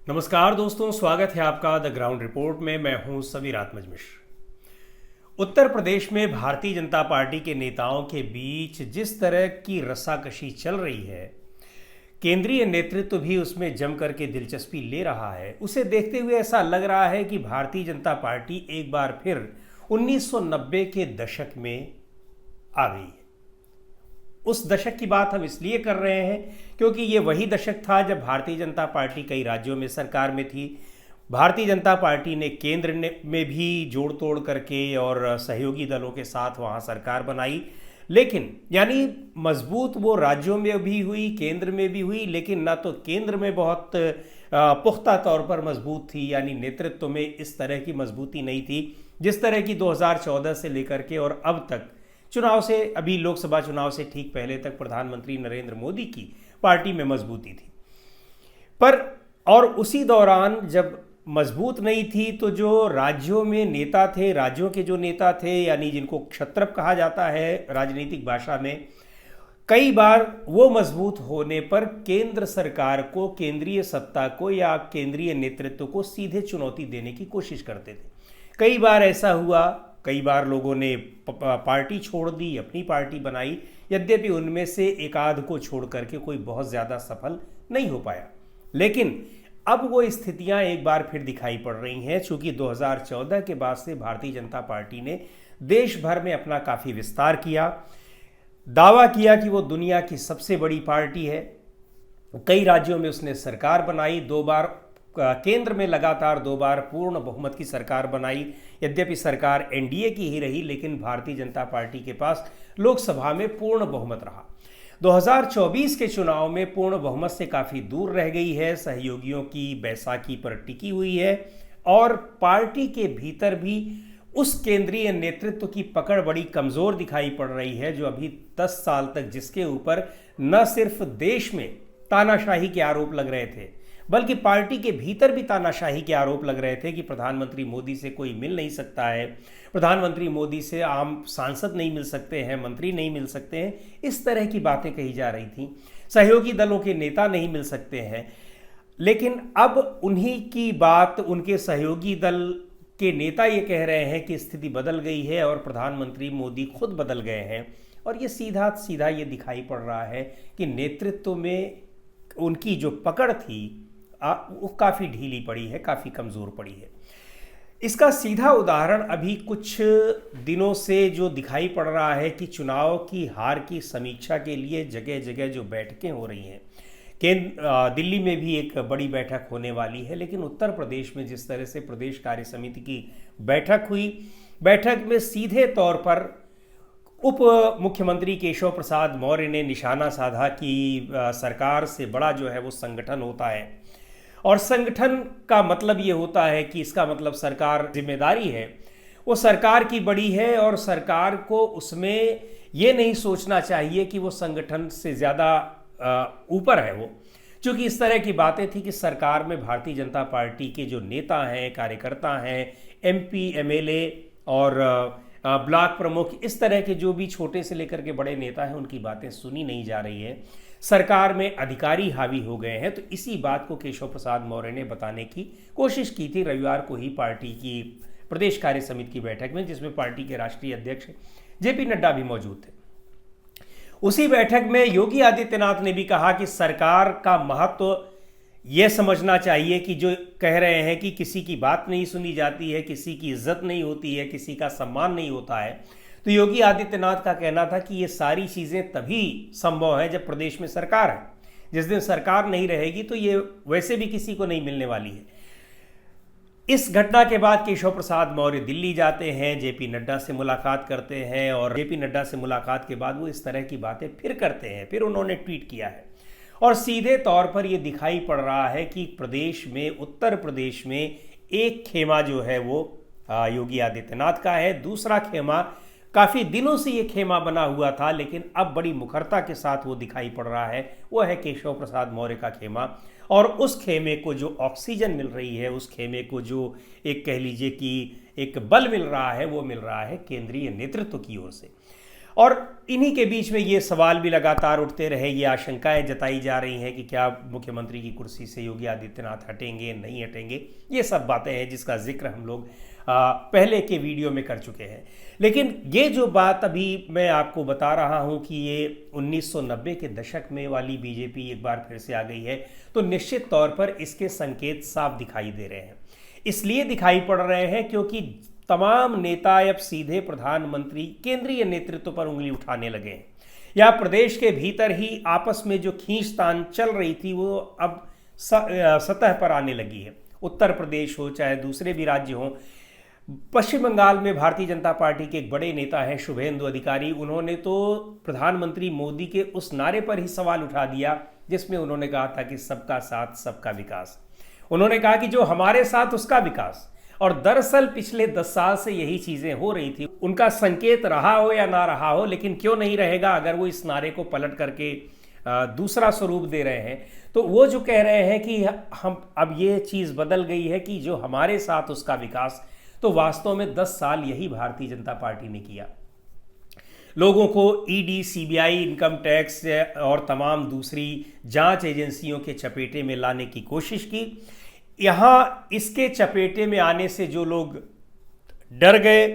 नमस्कार दोस्तों, स्वागत है आपका द ग्राउंड रिपोर्ट में। मैं हूं समीर आत्मज मिश्र। उत्तर प्रदेश में भारतीय जनता पार्टी के नेताओं के बीच जिस तरह की रस्साकशी चल रही है, केंद्रीय नेतृत्व भी उसमें जम करके दिलचस्पी ले रहा है। उसे देखते हुए ऐसा लग रहा है कि भारतीय जनता पार्टी एक बार फिर 1990 के दशक में आ गई है। उस दशक की बात हम इसलिए कर रहे हैं क्योंकि ये वही दशक था जब भारतीय जनता पार्टी कई राज्यों में सरकार में थी। भारतीय जनता पार्टी ने केंद्र में भी जोड़ तोड़ करके और सहयोगी दलों के साथ वहाँ सरकार बनाई, लेकिन यानी मजबूत वो राज्यों में भी हुई, केंद्र में भी हुई, लेकिन ना तो केंद्र में बहुत पुख्ता तौर पर मजबूत थी, यानी नेतृत्व में इस तरह की मजबूती नहीं थी जिस तरह की 2014 से लेकर के और अब तक चुनाव से, अभी लोकसभा चुनाव से ठीक पहले तक प्रधानमंत्री नरेंद्र मोदी की पार्टी में मजबूती थी। पर और उसी दौरान जब मजबूत नहीं थी तो जो राज्यों में नेता थे, राज्यों के जो नेता थे, यानी जिनको क्षत्रप कहा जाता है राजनीतिक भाषा में, कई बार वो मजबूत होने पर केंद्र सरकार को, केंद्रीय सत्ता को या केंद्रीय नेतृत्व को सीधे चुनौती देने की कोशिश करते थे। कई बार ऐसा हुआ, कई बार लोगों ने पार्टी छोड़ दी, अपनी पार्टी बनाई, यद्यपि उनमें से एक आध को छोड़ करके कोई बहुत ज़्यादा सफल नहीं हो पाया। लेकिन अब वो स्थितियां एक बार फिर दिखाई पड़ रही हैं, चूँकि 2014 के बाद से भारतीय जनता पार्टी ने देश भर में अपना काफ़ी विस्तार किया, दावा किया कि वो दुनिया की सबसे बड़ी पार्टी है। कई राज्यों में उसने सरकार बनाई, 2 बार केंद्र में लगातार 2 बार पूर्ण बहुमत की सरकार बनाई। यद्यपि सरकार एनडीए की ही रही, लेकिन भारतीय जनता पार्टी के पास लोकसभा में पूर्ण बहुमत रहा। 2024 के चुनाव में पूर्ण बहुमत से काफ़ी दूर रह गई है, सहयोगियों की बैसाखी पर टिकी हुई है और पार्टी के भीतर भी उस केंद्रीय नेतृत्व की पकड़ बड़ी कमज़ोर दिखाई पड़ रही है, जो अभी 10 साल तक जिसके ऊपर न सिर्फ देश में तानाशाही के आरोप लग रहे थे, बल्कि पार्टी के भीतर भी तानाशाही के आरोप लग रहे थे कि प्रधानमंत्री मोदी से कोई मिल नहीं सकता है, प्रधानमंत्री मोदी से आम सांसद नहीं मिल सकते हैं, मंत्री नहीं मिल सकते हैं, इस तरह की बातें कही जा रही थी। सहयोगी दलों के नेता नहीं मिल सकते हैं। लेकिन अब उन्हीं की बात, उनके सहयोगी दल के नेता ये कह रहे हैं कि स्थिति बदल गई है और प्रधानमंत्री मोदी खुद बदल गए हैं, और ये सीधा सीधा ये दिखाई पड़ रहा है कि नेतृत्व में उनकी जो पकड़ थी वो काफ़ी ढीली पड़ी है, काफ़ी कमज़ोर पड़ी है। इसका सीधा उदाहरण अभी कुछ दिनों से जो दिखाई पड़ रहा है कि चुनाव की हार की समीक्षा के लिए जगह जगह जो बैठकें हो रही हैं, दिल्ली में भी एक बड़ी बैठक होने वाली है, लेकिन उत्तर प्रदेश में जिस तरह से प्रदेश कार्य समिति की बैठक हुई, बैठक में सीधे तौर पर उप मुख्यमंत्री केशव प्रसाद मौर्य ने निशाना साधा कि सरकार से बड़ा जो है वो संगठन होता है, और संगठन का मतलब ये होता है कि इसका मतलब सरकार जिम्मेदारी है, वो सरकार की बड़ी है और सरकार को उसमें ये नहीं सोचना चाहिए कि वो संगठन से ज़्यादा ऊपर है। वो चूँकि इस तरह की बातें थी कि सरकार में भारतीय जनता पार्टी के जो नेता हैं, कार्यकर्ता हैं, एमपी, एमएलए और ब्लॉक प्रमुख, इस तरह के जो भी छोटे से लेकर के बड़े नेता हैं, उनकी बातें सुनी नहीं जा रही है। सरकार में अधिकारी हावी हो गए हैं। तो इसी बात को केशव प्रसाद मौर्य ने बताने की कोशिश की थी रविवार को ही पार्टी की प्रदेश कार्य समिति की बैठक में, जिसमें पार्टी के राष्ट्रीय अध्यक्ष जेपी नड्डा भी मौजूद थे। उसी बैठक में योगी आदित्यनाथ ने भी कहा कि सरकार का महत्व यह समझना चाहिए कि जो कह रहे हैं कि किसी की बात नहीं सुनी जाती है, किसी की इज्जत नहीं होती है, किसी का सम्मान नहीं होता है, तो योगी आदित्यनाथ का कहना था कि ये सारी चीज़ें तभी संभव है जब प्रदेश में सरकार है। जिस दिन सरकार नहीं रहेगी तो ये वैसे भी किसी को नहीं मिलने वाली है। इस घटना के बाद केशव प्रसाद मौर्य दिल्ली जाते हैं, जेपी नड्डा से मुलाकात करते हैं, और जेपी नड्डा से मुलाकात के बाद वो इस तरह की बातें फिर करते हैं। फिर उन्होंने ट्वीट किया है और सीधे तौर पर ये दिखाई पड़ रहा है कि प्रदेश में, उत्तर प्रदेश में एक खेमा जो है वो योगी आदित्यनाथ का है, दूसरा खेमा काफ़ी दिनों से ये खेमा बना हुआ था, लेकिन अब बड़ी मुखरता के साथ वो दिखाई पड़ रहा है, वो है केशव प्रसाद मौर्य का खेमा। और उस खेमे को जो ऑक्सीजन मिल रही है, उस खेमे को जो एक कह लीजिए कि एक बल मिल रहा है, वो मिल रहा है केंद्रीय नेतृत्व की ओर से। और इन्हीं के बीच में ये सवाल भी लगातार उठते रहे, ये आशंकाएं जताई जा रही हैं कि क्या मुख्यमंत्री की कुर्सी से योगी आदित्यनाथ हटेंगे, नहीं हटेंगे। ये सब बातें हैं जिसका जिक्र हम लोग पहले के वीडियो में कर चुके हैं। लेकिन ये जो बात अभी मैं आपको बता रहा हूँ कि ये 1990 के दशक में वाली बीजेपी एक बार फिर से आ गई है, तो निश्चित तौर पर इसके संकेत साफ दिखाई दे रहे हैं। इसलिए दिखाई पड़ रहे हैं क्योंकि तमाम नेता अब सीधे प्रधानमंत्री, केंद्रीय नेतृत्व पर उंगली उठाने लगे हैं, या प्रदेश के भीतर ही आपस में जो खींचतान चल रही थी वो अब सतह पर आने लगी है। उत्तर प्रदेश हो चाहे दूसरे भी राज्य हों, पश्चिम बंगाल में भारतीय जनता पार्टी के एक बड़े नेता हैं शुभेंदु अधिकारी, उन्होंने तो प्रधानमंत्री मोदी के उस नारे पर ही सवाल उठा दिया जिसमें उन्होंने कहा था कि सबका साथ सबका विकास। उन्होंने कहा कि जो हमारे साथ उसका विकास, और दरअसल पिछले 10 साल से यही चीजें हो रही थी। उनका संकेत रहा हो या ना रहा हो, लेकिन क्यों नहीं रहेगा अगर वो इस नारे को पलट करके दूसरा स्वरूप दे रहे हैं। तो वो जो कह रहे हैं कि हम अब ये चीज़ बदल गई है कि जो हमारे साथ उसका विकास, तो वास्तव में 10 साल यही भारतीय जनता पार्टी ने किया। लोगों को ईडी, सीबीआई, इनकम टैक्स और तमाम दूसरी जांच एजेंसियों के चपेटे में लाने की कोशिश की। यहाँ इसके चपेटे में आने से जो लोग डर गए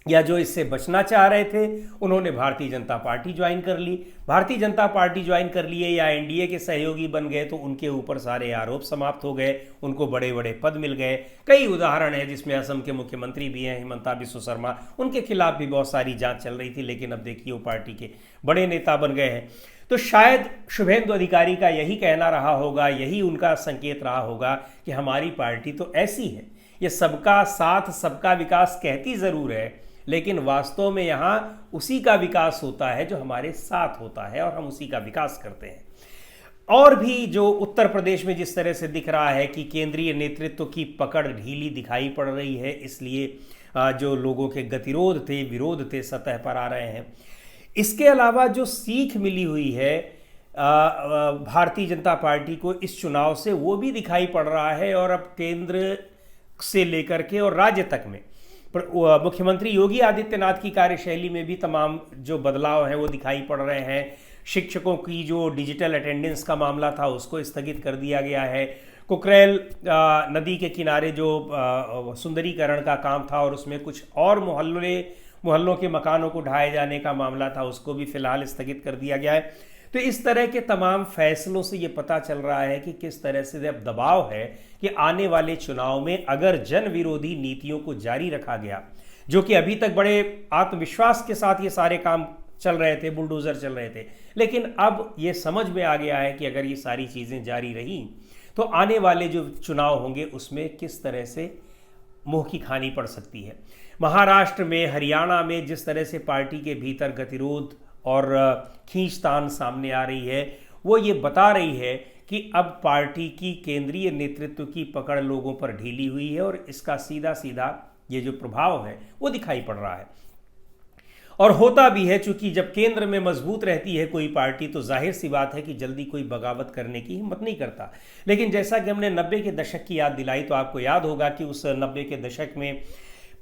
या जो इससे बचना चाह रहे थे, उन्होंने भारतीय जनता पार्टी ज्वाइन कर ली। भारतीय जनता पार्टी ज्वाइन कर लिए या एनडीए के सहयोगी बन गए तो उनके ऊपर सारे आरोप समाप्त हो गए, उनको बड़े बड़े पद मिल गए। कई उदाहरण हैं जिसमें असम के मुख्यमंत्री भी हैं, हिमंता बिस्वा शर्मा, उनके खिलाफ भी बहुत सारी जांच चल रही थी, लेकिन अब देखिए वो पार्टी के बड़े नेता बन गए हैं। तो शायद शुभेंदु अधिकारी का यही कहना रहा होगा, यही उनका संकेत रहा होगा कि हमारी पार्टी तो ऐसी है, ये सबका साथ सबका विकास कहती ज़रूर है, लेकिन वास्तव में यहाँ उसी का विकास होता है जो हमारे साथ होता है और हम उसी का विकास करते हैं। और भी जो उत्तर प्रदेश में जिस तरह से दिख रहा है कि केंद्रीय नेतृत्व की पकड़ ढीली दिखाई पड़ रही है, इसलिए जो लोगों के गतिरोध थे, विरोध थे, सतह पर आ रहे हैं। इसके अलावा जो सीख मिली हुई है भारतीय जनता पार्टी को इस चुनाव से, वो भी दिखाई पड़ रहा है। और अब केंद्र से लेकर के और राज्य तक में मुख्यमंत्री योगी आदित्यनाथ की कार्यशैली में भी तमाम जो बदलाव हैं वो दिखाई पड़ रहे हैं। शिक्षकों की जो डिजिटल अटेंडेंस का मामला था उसको स्थगित कर दिया गया है। कुकरेल नदी के किनारे जो सुंदरीकरण का काम था और उसमें कुछ और मोहल्लों के मकानों को ढाए जाने का मामला था, उसको भी फिलहाल स्थगित कर दिया गया है। तो इस तरह के तमाम फैसलों से ये पता चल रहा है कि किस तरह से अब दबाव है कि आने वाले चुनाव में अगर जन विरोधी नीतियों को जारी रखा गया, जो कि अभी तक बड़े आत्मविश्वास के साथ ये सारे काम चल रहे थे, बुलडोजर चल रहे थे, लेकिन अब ये समझ में आ गया है कि अगर ये सारी चीज़ें जारी रहीं तो आने वाले जो चुनाव होंगे उसमें किस तरह से मुंह की खानी पड़ सकती है। महाराष्ट्र में, हरियाणा में जिस तरह से पार्टी के भीतर गतिरोध और खींचतान सामने आ रही है, वो ये बता रही है कि अब पार्टी की केंद्रीय नेतृत्व की पकड़ लोगों पर ढीली हुई है और इसका सीधा सीधा ये जो प्रभाव है वो दिखाई पड़ रहा है। और होता भी है, चूंकि जब केंद्र में मजबूत रहती है कोई पार्टी तो जाहिर सी बात है कि जल्दी कोई बगावत करने की हिम्मत नहीं करता। लेकिन जैसा कि हमने 90 के दशक की याद दिलाई, तो आपको याद होगा कि उस 90 के दशक में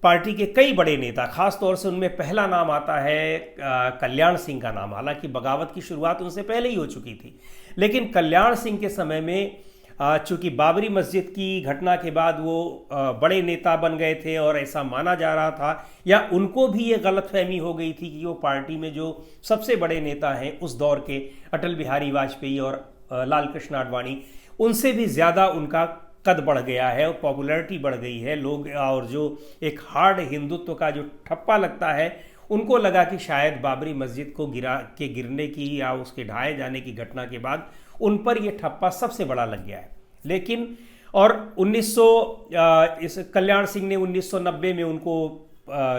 पार्टी के कई बड़े नेता, खास तौर से उनमें पहला नाम आता है कल्याण सिंह का नाम। हालांकि बगावत की शुरुआत उनसे पहले ही हो चुकी थी, लेकिन कल्याण सिंह के समय में चूंकि बाबरी मस्जिद की घटना के बाद वो बड़े नेता बन गए थे और ऐसा माना जा रहा था, या उनको भी ये गलतफहमी हो गई थी कि वो पार्टी में जो सबसे बड़े नेता हैं उस दौर के, अटल बिहारी वाजपेयी और लाल कृष्ण आडवाणी, उनसे भी ज़्यादा उनका कद बढ़ गया है और पॉपुलैरिटी बढ़ गई है। लोग, और जो एक हार्ड हिंदुत्व का जो ठप्पा लगता है, उनको लगा कि शायद बाबरी मस्जिद को गिरने की या उसके ढाए जाने की घटना के बाद उन पर यह ठप्पा सबसे बड़ा लग गया है। लेकिन और इस कल्याण सिंह ने 1990 में उनको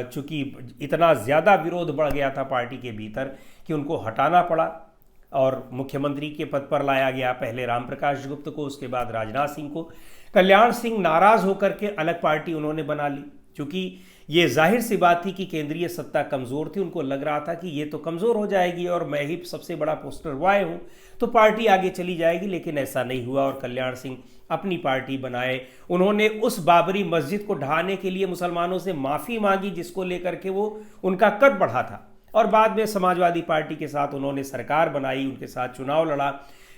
चूंकि इतना ज़्यादा विरोध बढ़ गया था पार्टी के भीतर कि उनको हटाना पड़ा और मुख्यमंत्री के पद पर लाया गया, पहले राम प्रकाश गुप्त को, उसके बाद राजनाथ सिंह को। कल्याण सिंह नाराज होकर के अलग पार्टी उन्होंने बना ली, क्योंकि ये जाहिर सी बात थी कि केंद्रीय सत्ता कमज़ोर थी। उनको लग रहा था कि ये तो कमज़ोर हो जाएगी और मैं ही सबसे बड़ा पोस्टर बॉय हूँ तो पार्टी आगे चली जाएगी, लेकिन ऐसा नहीं हुआ और कल्याण सिंह अपनी पार्टी बनाए। उन्होंने उस बाबरी मस्जिद को ढहाने के लिए मुसलमानों से माफ़ी मांगी, जिसको लेकर के वो उनका कद बढ़ा था। और बाद में समाजवादी पार्टी के साथ उन्होंने सरकार बनाई, उनके साथ चुनाव लड़ा,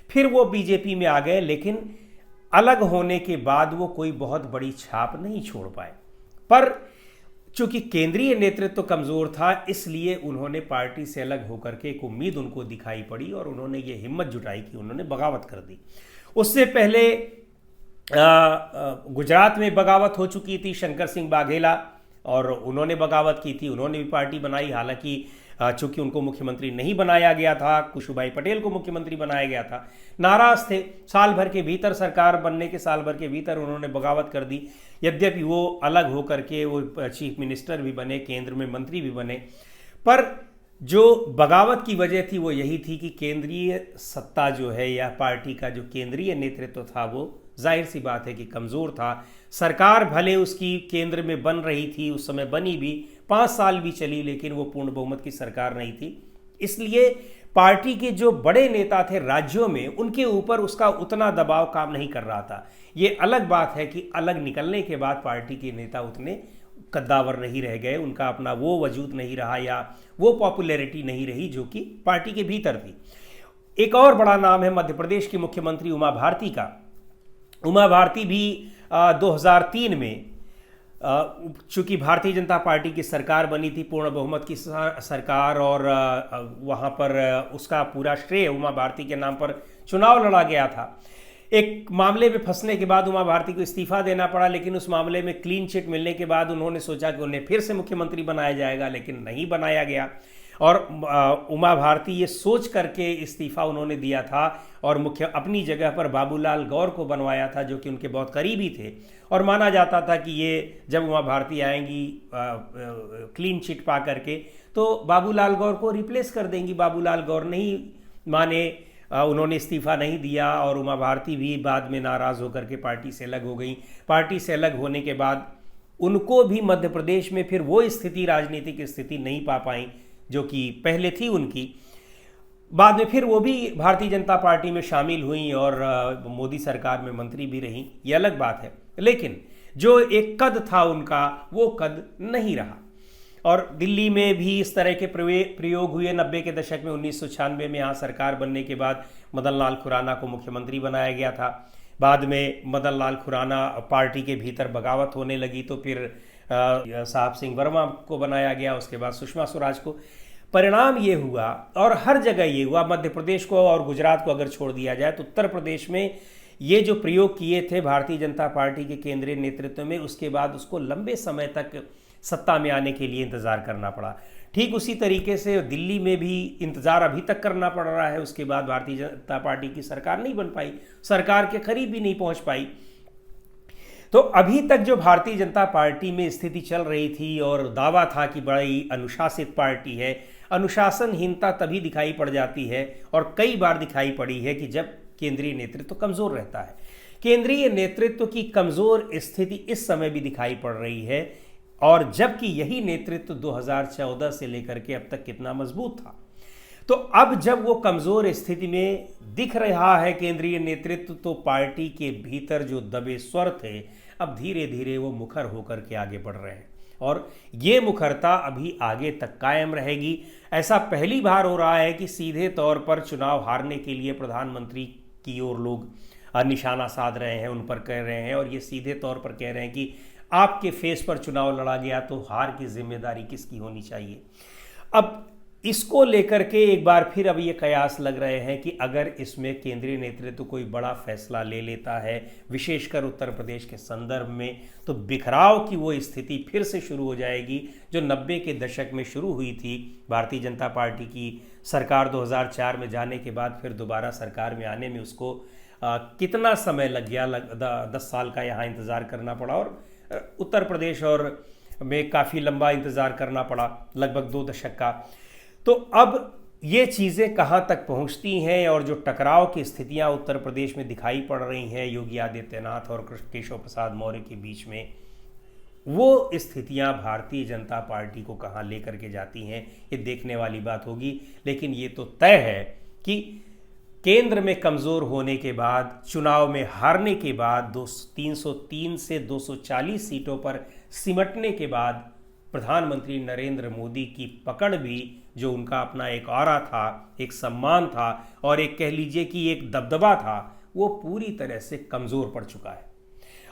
फिर वो बीजेपी में आ गए, लेकिन अलग होने के बाद वो कोई बहुत बड़ी छाप नहीं छोड़ पाए। पर चूंकि केंद्रीय नेतृत्व कमज़ोर था, इसलिए उन्होंने पार्टी से अलग होकर के एक उम्मीद उनको दिखाई पड़ी और उन्होंने ये हिम्मत जुटाई कि उन्होंने बगावत कर दी। उससे पहले गुजरात में बगावत हो चुकी थी, शंकर सिंह वाघेला, और उन्होंने बगावत की थी, उन्होंने भी पार्टी बनाई। हालांकि चूंकि उनको मुख्यमंत्री नहीं बनाया गया था, कुशुभाई पटेल को मुख्यमंत्री बनाया गया था, नाराज थे। साल भर के भीतर, सरकार बनने के साल भर के भीतर उन्होंने बगावत कर दी। यद्यपि वो अलग होकर के वो चीफ मिनिस्टर भी बने, केंद्र में मंत्री भी बने, पर जो बगावत की वजह थी वो यही थी कि केंद्रीय सत्ता जो है या पार्टी का जो केंद्रीय नेतृत्व था वो जाहिर सी बात है कि कमज़ोर था। सरकार भले उसकी केंद्र में बन रही थी, उस समय बनी भी, 5 साल भी चली, लेकिन वो पूर्ण बहुमत की सरकार नहीं थी। इसलिए पार्टी के जो बड़े नेता थे राज्यों में, उनके ऊपर उसका उतना दबाव काम नहीं कर रहा था। ये अलग बात है कि अलग निकलने के बाद पार्टी के नेता उतने कद्दावर नहीं रह गए, उनका अपना वो वजूद नहीं रहा या वो पॉपुलैरिटी नहीं रही जो कि पार्टी के भीतर थी। एक और बड़ा नाम है मध्य प्रदेश की मुख्यमंत्री उमा भारती का। उमा भारती भी 2003 में, चूंकि भारतीय जनता पार्टी की सरकार बनी थी, पूर्ण बहुमत की सरकार, और वहाँ पर उसका पूरा श्रेय उमा भारती के नाम पर चुनाव लड़ा गया था। एक मामले में फंसने के बाद उमा भारती को इस्तीफा देना पड़ा, लेकिन उस मामले में क्लीन चिट मिलने के बाद उन्होंने सोचा कि उन्हें फिर से मुख्यमंत्री बनाया जाएगा, लेकिन नहीं बनाया गया। और उमा भारती ये सोच करके इस्तीफा उन्होंने दिया था और अपनी जगह पर बाबूलाल गौर को बनवाया था, जो कि उनके बहुत करीबी थे, और माना जाता था कि ये जब उमा भारती आएंगी क्लीन चिट पा करके तो बाबूलाल गौर को रिप्लेस कर देंगी। बाबूलाल गौर नहीं माने, उन्होंने इस्तीफा नहीं दिया और उमा भारती भी बाद में नाराज़ होकर के पार्टी से अलग हो गई। पार्टी से अलग होने के बाद उनको भी मध्य प्रदेश में फिर वो स्थिति, राजनीतिक स्थिति नहीं पा पाई जो कि पहले थी उनकी। बाद में फिर वो भी भारतीय जनता पार्टी में शामिल हुई और मोदी सरकार में मंत्री भी रहीं, ये अलग बात है, लेकिन जो एक कद था उनका वो कद नहीं रहा। और दिल्ली में भी इस तरह के प्रयोग हुए 90 के दशक में। 1996 में यहाँ सरकार बनने के बाद मदन लाल खुराना को मुख्यमंत्री बनाया गया था। बाद में मदन लाल खुराना पार्टी के भीतर बगावत होने लगी तो फिर साहब सिंह वर्मा को बनाया गया, उसके बाद सुषमा स्वराज को। परिणाम ये हुआ, और हर जगह ये हुआ, मध्य प्रदेश को और गुजरात को अगर छोड़ दिया जाए तो उत्तर प्रदेश में ये जो प्रयोग किए थे भारतीय जनता पार्टी के केंद्रीय नेतृत्व में, उसके बाद उसको लंबे समय तक सत्ता में आने के लिए इंतज़ार करना पड़ा। ठीक उसी तरीके से दिल्ली में भी इंतज़ार अभी तक करना पड़ रहा है। उसके बाद भारतीय जनता पार्टी की सरकार नहीं बन पाई, सरकार के करीब भी नहीं पहुंच पाई। तो अभी तक जो भारतीय जनता पार्टी में स्थिति चल रही थी और दावा था कि बड़ी अनुशासित पार्टी है, अनुशासनहीनता तभी दिखाई पड़ जाती है और कई बार दिखाई पड़ी है कि जब केंद्रीय नेतृत्व कमज़ोर रहता है। केंद्रीय नेतृत्व की कमज़ोर स्थिति इस समय भी दिखाई पड़ रही है, और जबकि यही नेतृत्व 2014 से लेकर के अब तक कितना मजबूत था। तो अब जब वो कमज़ोर स्थिति में दिख रहा है केंद्रीय नेतृत्व, तो पार्टी के भीतर जो दबे स्वर थे अब धीरे धीरे वो मुखर होकर के आगे बढ़ रहे हैं, और ये मुखरता अभी आगे तक कायम रहेगी। ऐसा पहली बार हो रहा है कि सीधे तौर पर चुनाव हारने के लिए प्रधानमंत्री की ओर लोग निशाना साध रहे हैं, उन पर कह रहे हैं, और ये सीधे तौर पर कह रहे हैं कि आपके फेस पर चुनाव लड़ा गया तो हार की जिम्मेदारी किसकी होनी चाहिए। अब इसको लेकर के एक बार फिर अब ये कयास लग रहे हैं कि अगर इसमें केंद्रीय नेतृत्व कोई बड़ा फैसला ले लेता है, विशेषकर उत्तर प्रदेश के संदर्भ में, तो बिखराव की वो स्थिति फिर से शुरू हो जाएगी जो 90 के दशक में शुरू हुई थी। भारतीय जनता पार्टी की सरकार 2004 में जाने के बाद फिर दोबारा सरकार में आने में उसको कितना समय लग गया, 10 साल का यहाँ इंतज़ार करना पड़ा, और उत्तर प्रदेश और में काफ़ी लंबा इंतज़ार करना पड़ा, लगभग 2 दशक का। तो अब ये चीज़ें कहाँ तक पहुँचती हैं, और जो टकराव की स्थितियाँ उत्तर प्रदेश में दिखाई पड़ रही हैं योगी आदित्यनाथ और केशव प्रसाद मौर्य के बीच में, वो स्थितियाँ भारतीय जनता पार्टी को कहाँ लेकर के जाती हैं, ये देखने वाली बात होगी। लेकिन ये तो तय है कि केंद्र में कमज़ोर होने के बाद, चुनाव में हारने के बाद, 303 से 240 सीटों पर सिमटने के बाद प्रधानमंत्री नरेंद्र मोदी की पकड़ भी जो उनका अपना एक ऑरा था, एक सम्मान था और एक कह लीजिए कि एक दबदबा था, वो पूरी तरह से कमज़ोर पड़ चुका है।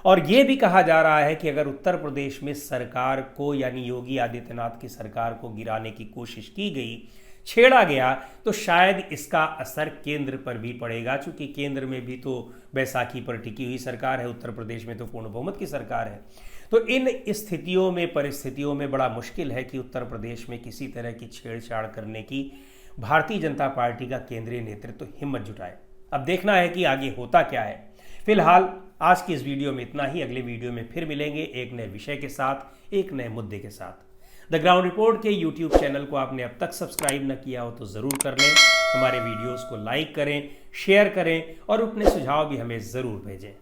और ये भी कहा जा रहा है कि अगर उत्तर प्रदेश में सरकार को यानी योगी आदित्यनाथ की सरकार को गिराने की कोशिश की गई, छेड़ा गया, तो शायद इसका असर केंद्र पर भी पड़ेगा, क्योंकि केंद्र में भी तो बैसाखी पर टिकी हुई सरकार है, उत्तर प्रदेश में तो पूर्ण बहुमत की सरकार है। तो इन स्थितियों में, परिस्थितियों में बड़ा मुश्किल है कि उत्तर प्रदेश में किसी तरह की छेड़छाड़ करने की भारतीय जनता पार्टी का केंद्रीय नेतृत्व हिम्मत जुटाए। अब देखना है कि आगे होता क्या है। फिलहाल आज की इस वीडियो में इतना ही। अगले वीडियो में फिर मिलेंगे एक नए विषय के साथ, एक नए मुद्दे के साथ। द ग्राउंड रिपोर्ट के यूट्यूब चैनल को आपने अब तक सब्सक्राइब न किया हो तो ज़रूर कर लें। हमारे वीडियोस को लाइक करें, शेयर करें और अपने सुझाव भी हमें ज़रूर भेजें।